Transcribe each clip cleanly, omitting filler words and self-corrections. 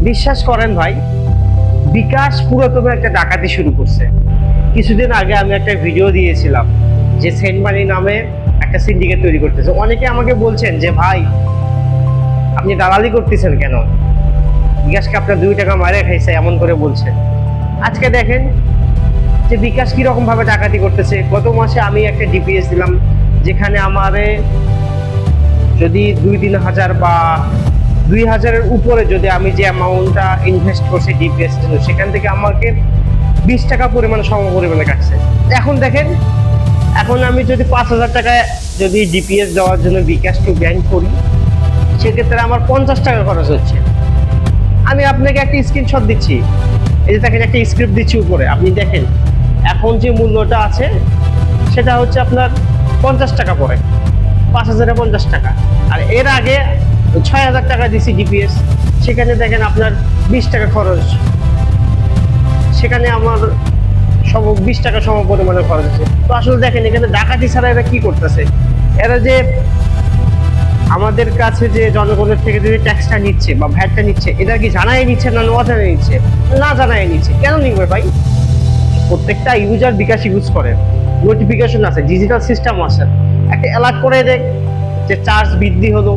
বিশ্বাস করেন ভাই, বিকাশ পুরাতন একটা ডাকাতি শুরু করছে। কিছুদিন আগে আমি একটা ভিডিও দিয়েছিলাম যে সেন্ট মানি নামে একটা সিন্ডিকেট তৈরি করতেছে। অনেকে আমাকে বলছেন যে ভাই আপনি দালালি করতেছেন কেন, বিকাশকে আপনার 2 টাকা মারে খাইছে এমন করে বলছেন। আজকে দেখেন যে বিকাশ কিরকম ভাবে ডাকাতি করতেছে। গত মাসে আমি একটা ডিপিএস দিলাম, যেখানে আমারে যদি 2-3 হাজার বা 2,000-এর উপরে যদি আমি যে অ্যামাউন্টটা ইনভেস্ট করছি ডিপিএস জন্য, সেখান থেকে আমাকে 20 টাকা পরিমাণে সম পরিমাণে কাটছে। এখন দেখেন, এখন আমি যদি 5,000 টাকায় যদি ডিপিএস দেওয়ার জন্য বিকাশ টু ব্যাংক করি, সেক্ষেত্রে আমার 50 টাকা খরচ হচ্ছে। আমি আপনাকে একটা স্ক্রিনশট দিচ্ছি, এই যে দেখেন একটা স্ক্রিপ্ট দিচ্ছি উপরে, আপনি দেখেন এখন যে মূল্যটা আছে সেটা হচ্ছে আপনার 50 টাকা পড়ে, 5,000-এ 50 টাকা। আর এর আগে 6,000 টাকা দিছি ডিপিএস, সেখানে দেখেন আপনার 20 টাকা খরচ, সেখানে আমার 20 টাকা সম পরিমাণে খরচ আছে। তো আসলে দেখেন এখানে ডাকাতি ছাড়া এরা কি করতেছে, এরা যে আমাদের কাছে যে জনগণের থেকে যে ট্যাক্সটা নিচ্ছে বা ভ্যাটটা নিচ্ছে, এটা কি জানাই নিচ্ছে না অজানাই নিচ্ছে? না জানাই নিচ্ছে। কেন নিবে ভাই? প্রত্যেকটা ইউজার বিকাশ ইউজ করে, নোটিফিকেশন আছে, ডিজিটাল সিস্টেম আছে, একটা অ্যালার্ট করে দেয় যে চার্জ বৃদ্ধি হলো,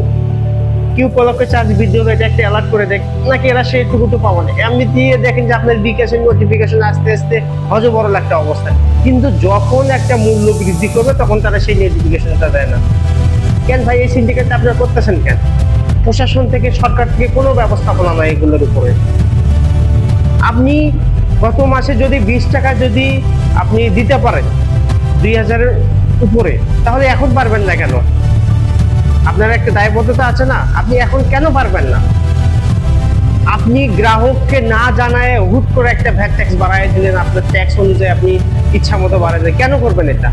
কি উপলক্ষে চার্জ বৃদ্ধি হলো, এটা একটা অ্যালার্ট করে দেয়। নাকি এরা সেইটুকু তো পাবো না, এমনি দিয়ে দেখেন যে আপনার বিকাশের নোটিফিকেশন আস্তে আস্তে হজবরল একটা অবস্থা। কিন্তু যখন একটা মূল্য বৃদ্ধি করবে তখন তারা সেই নোটিফিকেশনটা দেয় না। কেন ভাই এই সিন্ডিকেটটা আপনারা করতেছেন কেন? প্রশাসন থেকে, সরকার থেকে কোনো ব্যবস্থাপনা নয় এগুলোর উপরে। আপনি গত মাসে যদি 20 টাকা যদি আপনি দিতে পারেন 2,000-এর উপরে, তাহলে এখন পারবেন না কেন? আপনার একটা দায়বদ্ধতা আছে না, আপনি এখন কেন পারবেন না? আপনি গ্রাহককে না জানায় হুট করে একটা ভ্যাট ট্যাক্স বাড়ায় দিলেন, আপনার ট্যাক্স অনুযায়ী আপনি ইচ্ছা মতো বাড়ায় দেন। কেন করবেন এটা?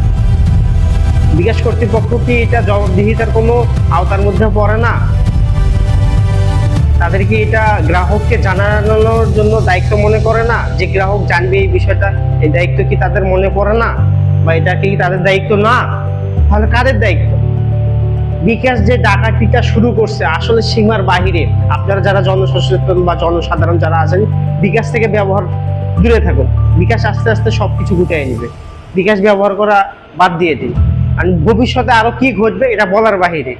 বিকাশ কর্তৃপক্ষ কি এটা জবাবদিহিতার কোনো আওতার মধ্যে পড়ে না? তাদের কি এটা গ্রাহককে জানানোর জন্য দায়িত্ব মনে করে না, যে গ্রাহক জানবে এই বিষয়টা? এই দায়িত্ব কি তাদের মনে পড়ে না, বা এটা কি তাদের দায়িত্ব না? তাহলে কাদের দায়িত্ব? বিকাশ যে ডাকাতিটা শুরু করছে আসলে সীমার বাহিরে। আপনারা যারা জনসচেতন বা জনসাধারণ যারা আছেন, বিকাশ থেকে ব্যবহার দূরে থাকুন। বিকাশ আস্তে আস্তে সবকিছু গুটিয়ে নিবে। বিকাশ ব্যবহার করা বাদ দিয়ে দিন, আর ভবিষ্যতে আরো কি ঘটবে এটা বলার বাহিরে।